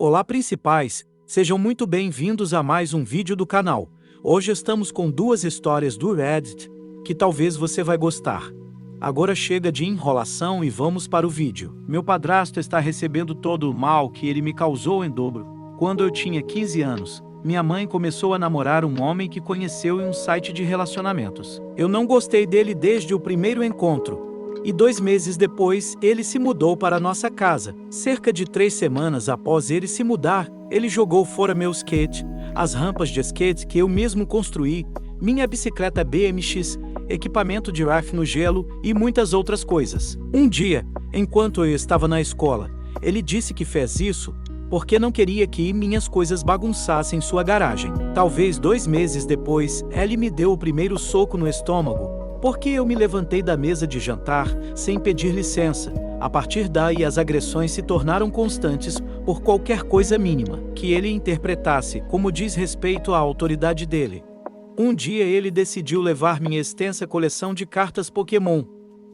Olá principais, sejam muito bem-vindos a mais um vídeo do canal. Hoje estamos com duas histórias do Reddit, que talvez você vai gostar. Agora chega de enrolação e vamos para o vídeo. Meu padrasto está recebendo todo o mal que ele me causou em dobro. Quando eu tinha 15 anos, minha mãe começou a namorar um homem que conheceu em um site de relacionamentos. Eu não gostei dele desde o primeiro encontro. E 2 meses depois, ele se mudou para nossa casa. Cerca de 3 semanas após ele se mudar, ele jogou fora meu skate, as rampas de skate que eu mesmo construí, minha bicicleta BMX, equipamento de rafting no gelo e muitas outras coisas. Um dia, enquanto eu estava na escola, ele disse que fez isso porque não queria que minhas coisas bagunçassem sua garagem. Talvez 2 meses depois, ele me deu o primeiro soco no estômago, porque eu me levantei da mesa de jantar sem pedir licença. A partir daí, as agressões se tornaram constantes por qualquer coisa mínima que ele interpretasse como desrespeito à autoridade dele. Um dia ele decidiu levar minha extensa coleção de cartas Pokémon,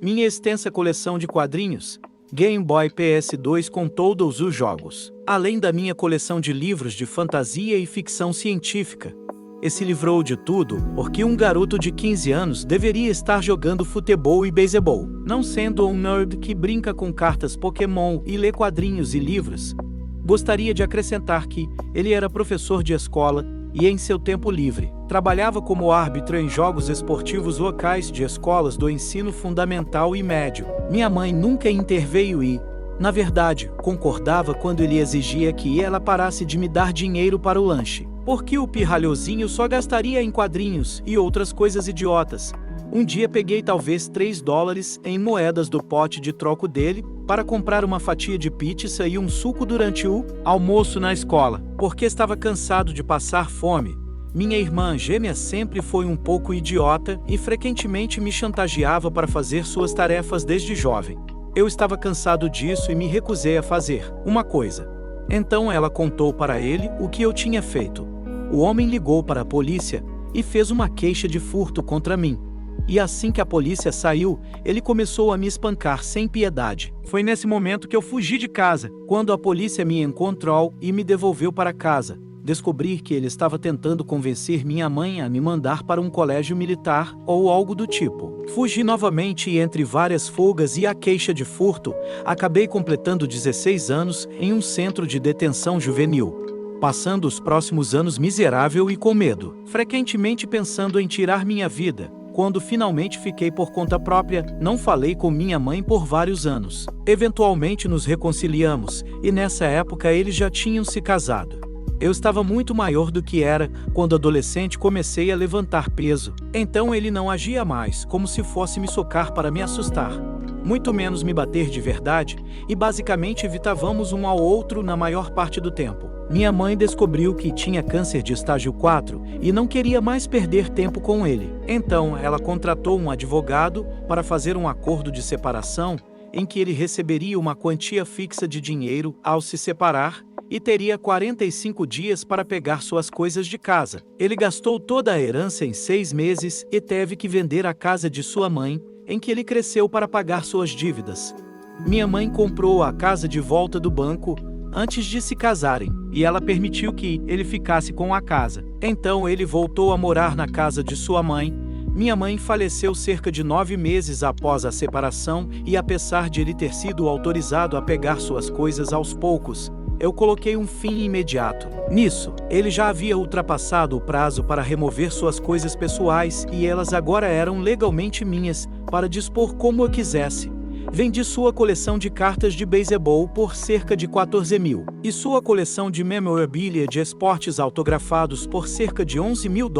minha extensa coleção de quadrinhos, Game Boy PS2 com todos os jogos, além da minha coleção de livros de fantasia e ficção científica. E se livrou de tudo porque um garoto de 15 anos deveria estar jogando futebol e beisebol, não sendo um nerd que brinca com cartas Pokémon e lê quadrinhos e livros. Gostaria de acrescentar que ele era professor de escola e, em seu tempo livre, trabalhava como árbitro em jogos esportivos locais de escolas do ensino fundamental e médio. Minha mãe nunca interveio e, na verdade, concordava quando ele exigia que ela parasse de me dar dinheiro para o lanche, porque o pirralhozinho só gastaria em quadrinhos e outras coisas idiotas. Um dia peguei talvez $3 em moedas do pote de troco dele para comprar uma fatia de pizza e um suco durante o almoço na escola, porque estava cansado de passar fome. Minha irmã gêmea sempre foi um pouco idiota e frequentemente me chantageava para fazer suas tarefas desde jovem. Eu estava cansado disso e me recusei a fazer uma coisa. Então ela contou para ele o que eu tinha feito. O homem ligou para a polícia e fez uma queixa de furto contra mim. E assim que a polícia saiu, ele começou a me espancar sem piedade. Foi nesse momento que eu fugi de casa. Quando a polícia me encontrou e me devolveu para casa, descobri que ele estava tentando convencer minha mãe a me mandar para um colégio militar ou algo do tipo. Fugi novamente e, entre várias fugas e a queixa de furto, acabei completando 16 anos em um centro de detenção juvenil, passando os próximos anos miserável e com medo, frequentemente pensando em tirar minha vida. Quando finalmente fiquei por conta própria, não falei com minha mãe por vários anos. Eventualmente nos reconciliamos, e nessa época eles já tinham se casado. Eu estava muito maior do que era quando adolescente comecei a levantar peso. Então ele não agia mais como se fosse me socar para me assustar, muito menos me bater de verdade, e basicamente evitávamos um ao outro na maior parte do tempo. Minha mãe descobriu que tinha câncer de estágio 4 e não queria mais perder tempo com ele. Então ela contratou um advogado para fazer um acordo de separação em que ele receberia uma quantia fixa de dinheiro ao se separar e teria 45 dias para pegar suas coisas de casa. Ele gastou toda a herança em 6 meses e teve que vender a casa de sua mãe, em que ele cresceu, para pagar suas dívidas. Minha mãe comprou a casa de volta do banco antes de se casarem, e ela permitiu que ele ficasse com a casa. Então ele voltou a morar na casa de sua mãe. Minha mãe faleceu cerca de 9 meses após a separação e, apesar de ele ter sido autorizado a pegar suas coisas aos poucos, eu coloquei um fim imediato. Nisso, ele já havia ultrapassado o prazo para remover suas coisas pessoais e elas agora eram legalmente minhas para dispor como eu quisesse. Vendi sua coleção de cartas de beisebol por cerca de 14 mil e sua coleção de memorabilia de esportes autografados por cerca de $11 mil.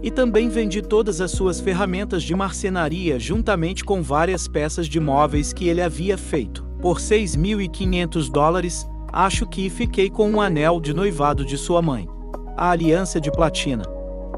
E também vendi todas as suas ferramentas de marcenaria juntamente com várias peças de móveis que ele havia feito por $6.500. Acho que fiquei com um anel de noivado de sua mãe, a aliança de platina,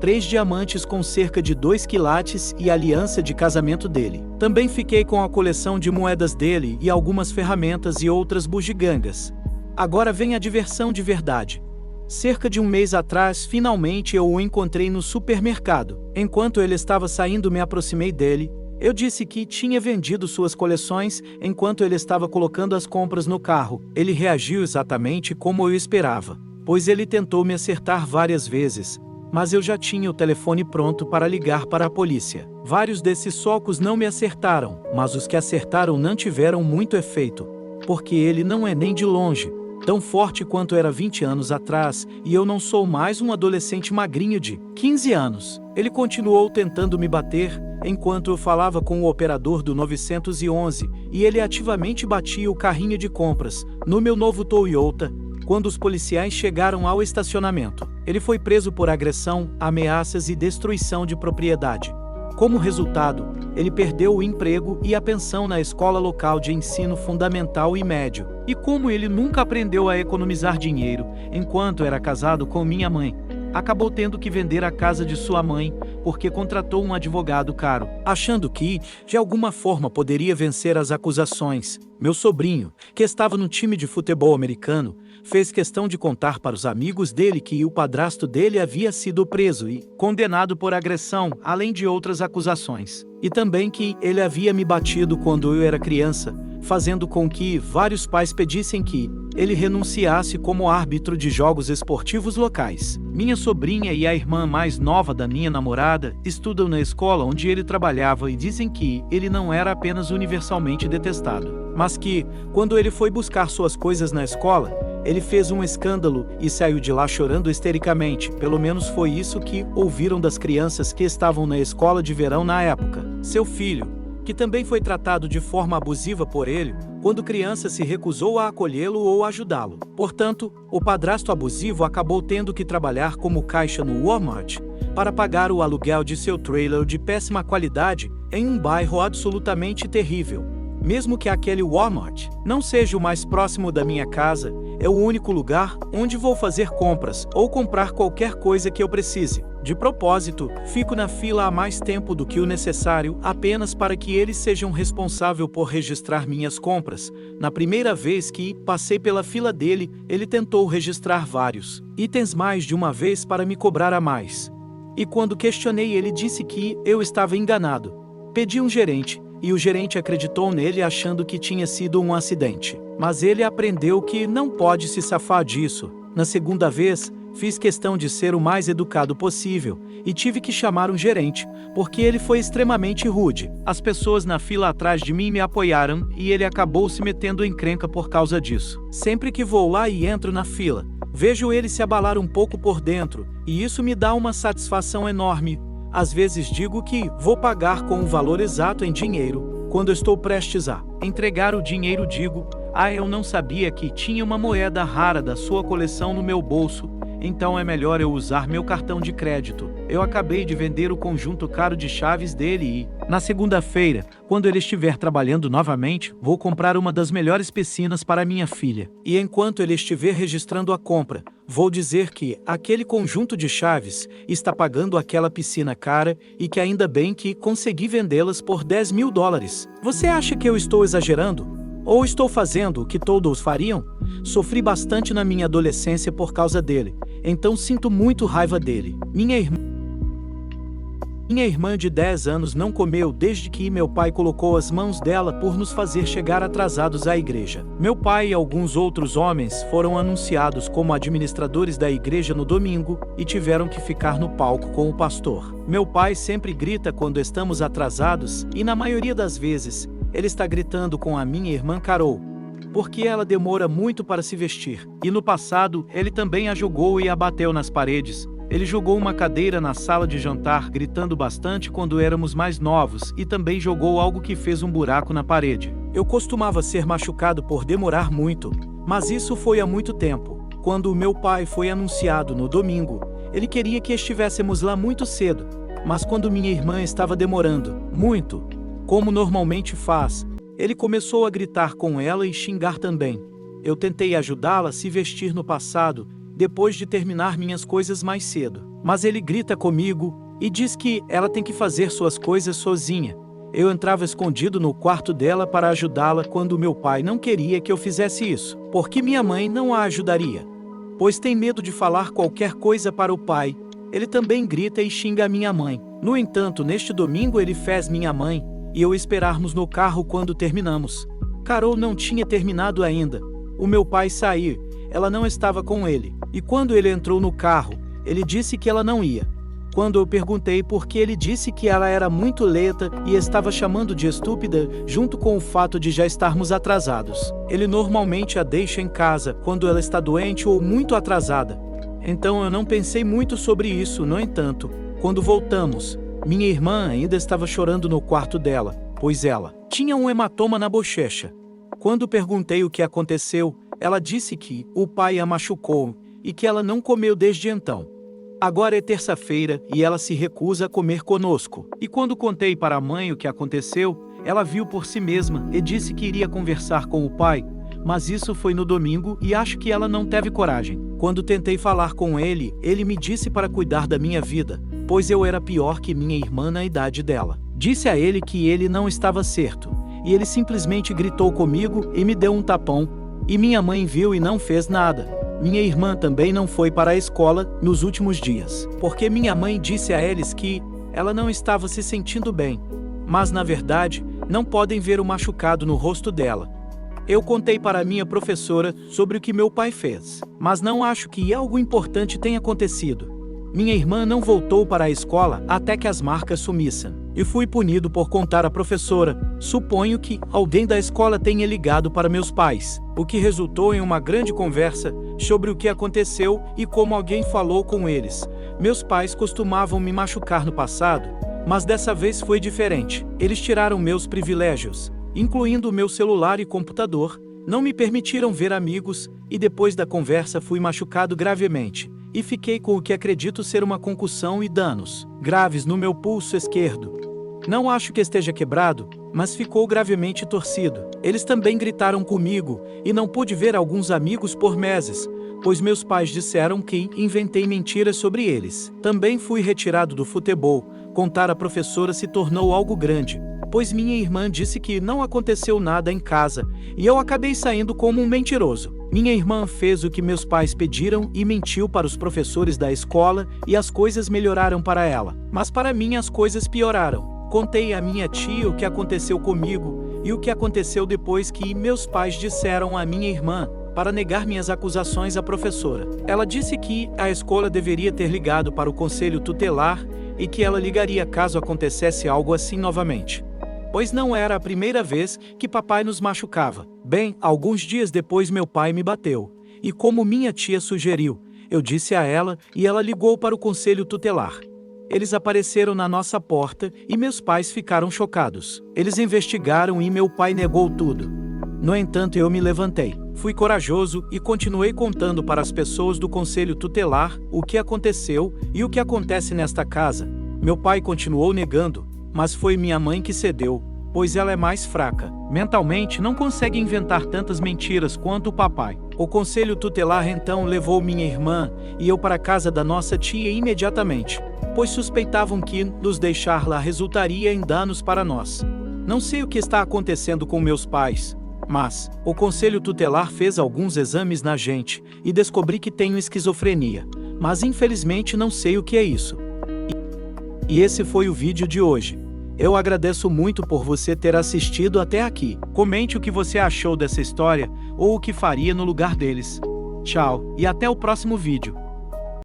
3 diamantes com cerca de 2 quilates e a aliança de casamento dele. Também fiquei com a coleção de moedas dele e algumas ferramentas e outras bugigangas. Agora vem a diversão de verdade. Cerca de um mês atrás, finalmente eu o encontrei no supermercado. Enquanto ele estava saindo, me aproximei dele. Eu disse que tinha vendido suas coleções enquanto ele estava colocando as compras no carro. Ele reagiu exatamente como eu esperava, pois ele tentou me acertar várias vezes, mas eu já tinha o telefone pronto para ligar para a polícia. Vários desses socos não me acertaram, mas os que acertaram não tiveram muito efeito, porque ele não é nem de longe tão forte quanto era 20 anos atrás, e eu não sou mais um adolescente magrinho de 15 anos. Ele continuou tentando me bater, enquanto eu falava com o operador do 911, e ele ativamente batia o carrinho de compras no meu novo Toyota, quando os policiais chegaram ao estacionamento. Ele foi preso por agressão, ameaças e destruição de propriedade. Como resultado, ele perdeu o emprego e a pensão na escola local de ensino fundamental e médio. E como ele nunca aprendeu a economizar dinheiro enquanto era casado com minha mãe, acabou tendo que vender a casa de sua mãe porque contratou um advogado caro, achando que, de alguma forma, poderia vencer as acusações. Meu sobrinho, que estava no time de futebol americano, fez questão de contar para os amigos dele que o padrasto dele havia sido preso e condenado por agressão, além de outras acusações. E também que ele havia me batido quando eu era criança, fazendo com que vários pais pedissem que ele renunciasse como árbitro de jogos esportivos locais. Minha sobrinha e a irmã mais nova da minha namorada estudam na escola onde ele trabalhava e dizem que ele não era apenas universalmente detestado, mas que, quando ele foi buscar suas coisas na escola, ele fez um escândalo e saiu de lá chorando histericamente. Pelo menos foi isso que ouviram das crianças que estavam na escola de verão na época. Seu filho, que também foi tratado de forma abusiva por ele, quando criança se recusou a acolhê-lo ou ajudá-lo. Portanto, o padrasto abusivo acabou tendo que trabalhar como caixa no Walmart para pagar o aluguel de seu trailer de péssima qualidade em um bairro absolutamente terrível. Mesmo que aquele Walmart não seja o mais próximo da minha casa, é o único lugar onde vou fazer compras ou comprar qualquer coisa que eu precise. De propósito, fico na fila há mais tempo do que o necessário apenas para que eles sejam responsáveis por registrar minhas compras. Na primeira vez que passei pela fila dele, ele tentou registrar vários itens mais de uma vez para me cobrar a mais. E quando questionei, ele disse que eu estava enganado. Pedi um gerente, e o gerente acreditou nele achando que tinha sido um acidente. Mas ele aprendeu que não pode se safar disso. Na segunda vez, fiz questão de ser o mais educado possível e tive que chamar um gerente, porque ele foi extremamente rude. As pessoas na fila atrás de mim me apoiaram e ele acabou se metendo em encrenca por causa disso. Sempre que vou lá e entro na fila, vejo ele se abalar um pouco por dentro, e isso me dá uma satisfação enorme. Às vezes digo que vou pagar com o valor exato em dinheiro. Quando estou prestes a entregar o dinheiro, digo: eu não sabia que tinha uma moeda rara da sua coleção no meu bolso, então é melhor eu usar meu cartão de crédito. Eu acabei de vender o conjunto caro de chaves dele e, na segunda-feira, quando ele estiver trabalhando novamente, vou comprar uma das melhores piscinas para minha filha. E enquanto ele estiver registrando a compra, vou dizer que aquele conjunto de chaves está pagando aquela piscina cara e que ainda bem que consegui vendê-las por $10.000. Você acha que eu estou exagerando? Ou estou fazendo o que todos fariam? Sofri bastante na minha adolescência por causa dele, então sinto muito raiva dele. Minha irmã de 10 anos não comeu desde que meu pai colocou as mãos dela por nos fazer chegar atrasados à igreja. Meu pai e alguns outros homens foram anunciados como administradores da igreja no domingo e tiveram que ficar no palco com o pastor. Meu pai sempre grita quando estamos atrasados e, na maioria das vezes, ele está gritando com a minha irmã Carol, porque ela demora muito para se vestir. E no passado, ele também a jogou e a bateu nas paredes. Ele jogou uma cadeira na sala de jantar, gritando bastante quando éramos mais novos, e também jogou algo que fez um buraco na parede. Eu costumava ser machucado por demorar muito, mas isso foi há muito tempo. Quando o meu pai foi anunciado no domingo, ele queria que estivéssemos lá muito cedo, mas quando minha irmã estava demorando muito, como normalmente faz, ele começou a gritar com ela e xingar também. Eu tentei ajudá-la a se vestir no passado, depois de terminar minhas coisas mais cedo. Mas ele grita comigo e diz que ela tem que fazer suas coisas sozinha. Eu entrava escondido no quarto dela para ajudá-la quando meu pai não queria que eu fizesse isso, porque minha mãe não a ajudaria, pois tem medo de falar qualquer coisa para o pai. Ele também grita e xinga a minha mãe. No entanto, neste domingo ele fez minha mãe e eu esperarmos no carro quando terminamos. Carol não tinha terminado ainda. O meu pai saiu, ela não estava com ele, e quando ele entrou no carro, ele disse que ela não ia. Quando eu perguntei por que, ele disse que ela era muito lenta e estava chamando de estúpida, junto com o fato de já estarmos atrasados. Ele normalmente a deixa em casa quando ela está doente ou muito atrasada. Então eu não pensei muito sobre isso. No entanto, quando voltamos, minha irmã ainda estava chorando no quarto dela, pois ela tinha um hematoma na bochecha. Quando perguntei o que aconteceu, ela disse que o pai a machucou e que ela não comeu desde então. Agora é terça-feira e ela se recusa a comer conosco. E quando contei para a mãe o que aconteceu, ela viu por si mesma e disse que iria conversar com o pai, mas isso foi no domingo e acho que ela não teve coragem. Quando tentei falar com ele, ele me disse para cuidar da minha vida, pois eu era pior que minha irmã na idade dela. Disse a ele que ele não estava certo, e ele simplesmente gritou comigo e me deu um tapão, e minha mãe viu e não fez nada. Minha irmã também não foi para a escola nos últimos dias, porque minha mãe disse a eles que ela não estava se sentindo bem, mas na verdade não podem ver o machucado no rosto dela. Eu contei para minha professora sobre o que meu pai fez, mas não acho que algo importante tenha acontecido. Minha irmã não voltou para a escola até que as marcas sumissem, e fui punido por contar à professora. Suponho que alguém da escola tenha ligado para meus pais, o que resultou em uma grande conversa sobre o que aconteceu e como alguém falou com eles. Meus pais costumavam me machucar no passado, mas dessa vez foi diferente. Eles tiraram meus privilégios, incluindo o meu celular e computador, não me permitiram ver amigos, e depois da conversa fui machucado gravemente. E fiquei com o que acredito ser uma concussão e danos graves no meu pulso esquerdo. Não acho que esteja quebrado, mas ficou gravemente torcido. Eles também gritaram comigo, e não pude ver alguns amigos por meses, pois meus pais disseram que inventei mentiras sobre eles. Também fui retirado do futebol. Contar à professora se tornou algo grande, pois minha irmã disse que não aconteceu nada em casa, e eu acabei saindo como um mentiroso. Minha irmã fez o que meus pais pediram e mentiu para os professores da escola, e as coisas melhoraram para ela. Mas para mim as coisas pioraram. Contei à minha tia o que aconteceu comigo e o que aconteceu depois que meus pais disseram à minha irmã para negar minhas acusações à professora. Ela disse que a escola deveria ter ligado para o conselho tutelar e que ela ligaria caso acontecesse algo assim novamente, pois não era a primeira vez que papai nos machucava. Bem, alguns dias depois meu pai me bateu, e como minha tia sugeriu, eu disse a ela e ela ligou para o conselho tutelar. Eles apareceram na nossa porta e meus pais ficaram chocados. Eles investigaram e meu pai negou tudo. No entanto, eu me levantei. Fui corajoso e continuei contando para as pessoas do conselho tutelar o que aconteceu e o que acontece nesta casa. Meu pai continuou negando, mas foi minha mãe que cedeu, pois ela é mais fraca. Mentalmente não consegue inventar tantas mentiras quanto o papai. O conselho tutelar então levou minha irmã e eu para a casa da nossa tia imediatamente, pois suspeitavam que nos deixar lá resultaria em danos para nós. Não sei o que está acontecendo com meus pais, mas o conselho tutelar fez alguns exames na gente e descobri que tenho esquizofrenia, mas infelizmente não sei o que é isso. E esse foi o vídeo de hoje. Eu agradeço muito por você ter assistido até aqui. Comente o que você achou dessa história ou o que faria no lugar deles. Tchau, e até o próximo vídeo.